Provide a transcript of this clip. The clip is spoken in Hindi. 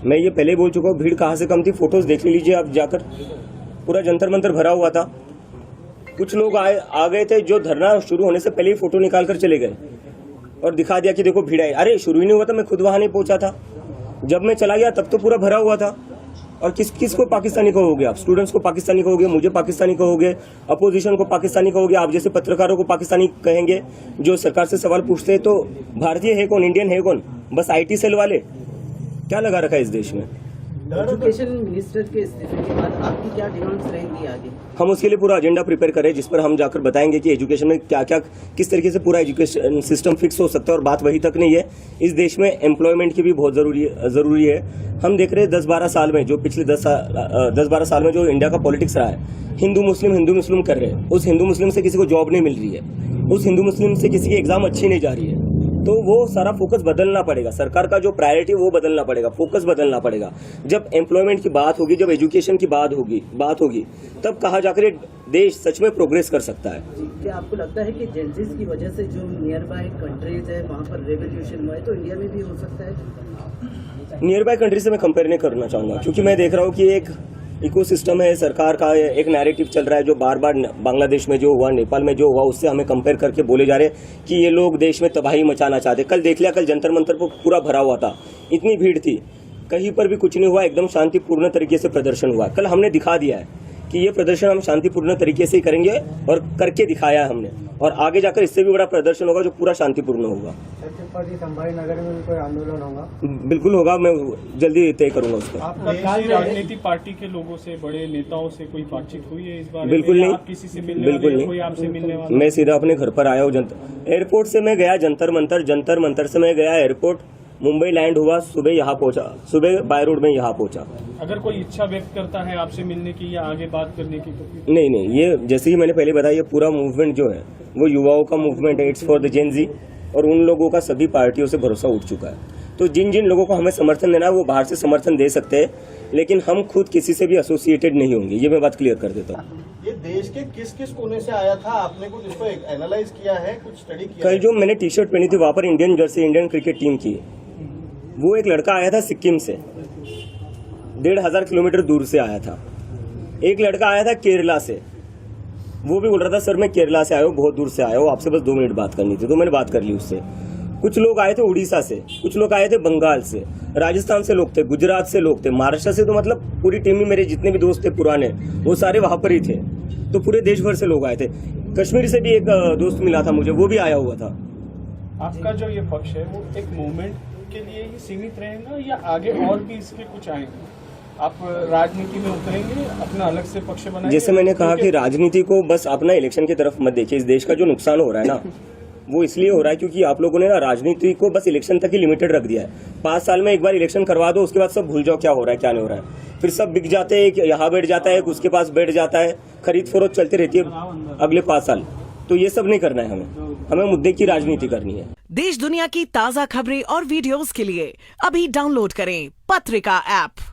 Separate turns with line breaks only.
मैं ये पहले बोल चुका हूँ, भीड़ कहाँ से कम थी, फोटोज देख लीजिए आप जाकर, पूरा जंतर मंतर भरा हुआ था। कुछ लोग आ गए थे जो धरना शुरू होने से पहले ही फोटो निकाल कर चले गए और दिखा दिया कि देखो भीड़ आई। अरे शुरू ही नहीं हुआ था, मैं खुद वहां नहीं पहुंचा था, जब मैं चला गया तब तो पूरा भरा हुआ था। और किस को पाकिस्तानी कहोगे आप? स्टूडेंट्स को पाकिस्तानी कहोगे, मुझे पाकिस्तानी कहोगे, अपोजिशन को पाकिस्तानी कहोगे, आप जैसे पत्रकारों को पाकिस्तानी कहेंगे जो सरकार से सवाल पूछते हैं। तो भारतीय है कौन, इंडियन है कौन? बस IT सेल वाले। क्या लगा रखा है इस देश में?
एजुकेशन मिनिस्टर के इस्तीफे के बाद आपकी क्या डिमांड्स रहेंगी आगे?
हम उसके लिए पूरा एजेंडा प्रिपेयर करें, जिस पर हम जाकर बताएंगे कि एजुकेशन में क्या क्या, किस तरीके से पूरा एजुकेशन सिस्टम फिक्स हो सकता है। और बात वही तक नहीं है, इस देश में एम्प्लॉयमेंट की भी बहुत जरूरी है। हम देख रहे हैं 10-12 साल में, जो पिछले 10-12 साल में जो इंडिया का पॉलिटिक्स रहा है, हिंदू मुस्लिम कर रहे हैं। उस हिंदू मुस्लिम से किसी को जॉब नहीं मिल रही है, उस हिंदू मुस्लिम से किसी की एग्जाम अच्छी नहीं जा रही है। तो वो सारा फोकस बदलना पड़ेगा, सरकार का जो प्रायोरिटी वो बदलना पड़ेगा, फोकस बदलना पड़ेगा। जब एम्प्लॉयमेंट की बात होगी, जब एजुकेशन की बात होगी, तब कहा जाकर देश सच में प्रोग्रेस कर सकता है।
क्या आपको लगता है कि जेंजीज की वजह से जो नियर बाय कंट्रीज है वहाँ पर रेवोल्यूशन हुआ है, तो इंडिया में भी हो सकता है?
नियर बाय कंट्री से मैं कंपेयर नहीं करना चाहूंगा, क्योंकि मैं देख रहा हूँ कि एक इकोसिस्टम है, सरकार का एक नैरेटिव चल रहा है जो बार बार बांग्लादेश में जो हुआ, नेपाल में जो हुआ, उससे हमें कंपेयर करके बोले जा रहे हैं कि ये लोग देश में तबाही मचाना चाहते। कल देख लिया, कल जंतर मंतर पर पूरा भरा हुआ था, इतनी भीड़ थी, कहीं पर भी कुछ नहीं हुआ, एकदम शांतिपूर्ण तरीके से प्रदर्शन हुआ। कल हमने दिखा दिया है कि ये प्रदर्शन हम शांतिपूर्ण तरीके से ही करेंगे और करके दिखाया है हमने, और आगे जाकर इससे भी बड़ा प्रदर्शन होगा जो पूरा शांतिपूर्ण होगा।
संभाजी नगर में भी कोई आंदोलन होगा?
बिल्कुल होगा, मैं जल्दी तय करूंगा उसको।
राजनीतिक पार्टी के लोगों से, बड़े नेताओं से कोई बातचीत हुई है इस बार?
बिल्कुल नहीं,
आप किसी से मिलने
बिल्कुल नहीं,
कोई आपसे मिलने वाला?
मैं सीधा अपने घर पर आया हूँ। एयरपोर्ट से मैं गया जंतर मंतर से मैं गया एयरपोर्ट, मुंबई लैंड हुआ, सुबह यहाँ पहुंचा, सुबह बाय रोड में यहाँ पहुंचा।
अगर कोई इच्छा व्यक्त करता है आपसे मिलने की या आगे बात करने की तो?
नहीं, ये जैसे ही मैंने पहले बताया, ये पूरा मूवमेंट जो है वो युवाओं का मूवमेंट है, इट्स फॉर द जेन जी, और उन लोगों का सभी पार्टियों से भरोसा उठ चुका है। तो जिन जिन लोगों को हमें समर्थन देना है वो बाहर से समर्थन दे सकते हैं, लेकिन हम खुद किसी से भी एसोसिएटेड नहीं होंगे, ये मैं बात क्लियर कर देता हूँ।
ये देश के किस किस कोने से आया था, आपने कुछ इसको एनालाइज किया है, कुछ स्टडी किया?
कल जो मैंने टी-शर्ट पहनी थी वहाँ पर Indian Jersey, Indian cricket team की, वो एक लड़का आया था सिक्किम से, 1500 किलोमीटर दूर से आया था। एक लड़का आया था केरला से, वो भी बोल रहा था सर मैं केरला से आया हूँ, बहुत दूर से आया हूँ, आपसे बस 2 मिनट बात करनी थी, तो मैंने बात कर ली उससे। कुछ लोग आए थे उड़ीसा से, कुछ लोग आए थे बंगाल से, राजस्थान से लोग थे, गुजरात से लोग थे, महाराष्ट्र से, तो मतलब पूरी टीम में मेरे जितने भी दोस्त थे पुराने, वो सारे वहां पर ही थे। तो पूरे देश भर से लोग आए थे। कश्मीर से भी एक दोस्त मिला था मुझे, वो भी आया हुआ था।
आपका जो ये पक्ष है वो एक मूवमेंट के लिए ही सीमित रहेगा या आगे और भी इसके कुछ आएंगे? आप राजनीति में उतरेंगे, अपना अलग से पक्ष बनाएंगे?
जैसे मैंने कहा कि राजनीति को बस अपना इलेक्शन की तरफ मत देखिए। इस देश का जो नुकसान हो रहा है ना, वो इसलिए हो रहा है क्योंकि आप लोगों ने ना राजनीति को बस इलेक्शन तक ही लिमिटेड रख दिया है। 5 साल में एक बार इलेक्शन करवा दो, उसके बाद सब भूल जाओ क्या हो रहा है क्या नहीं हो रहा है। फिर सब बिक जाते हैं, यहाँ बैठ जाता है, उसके पास बैठ जाता है, खरीद फरोख्त चलती रहती है अगले 5 साल। तो ये सब नहीं करना है हमें मुद्दे की राजनीति करनी है।
देश दुनिया की ताज़ा खबरें और वीडियोस के लिए अभी डाउनलोड करें पत्रिका ऐप।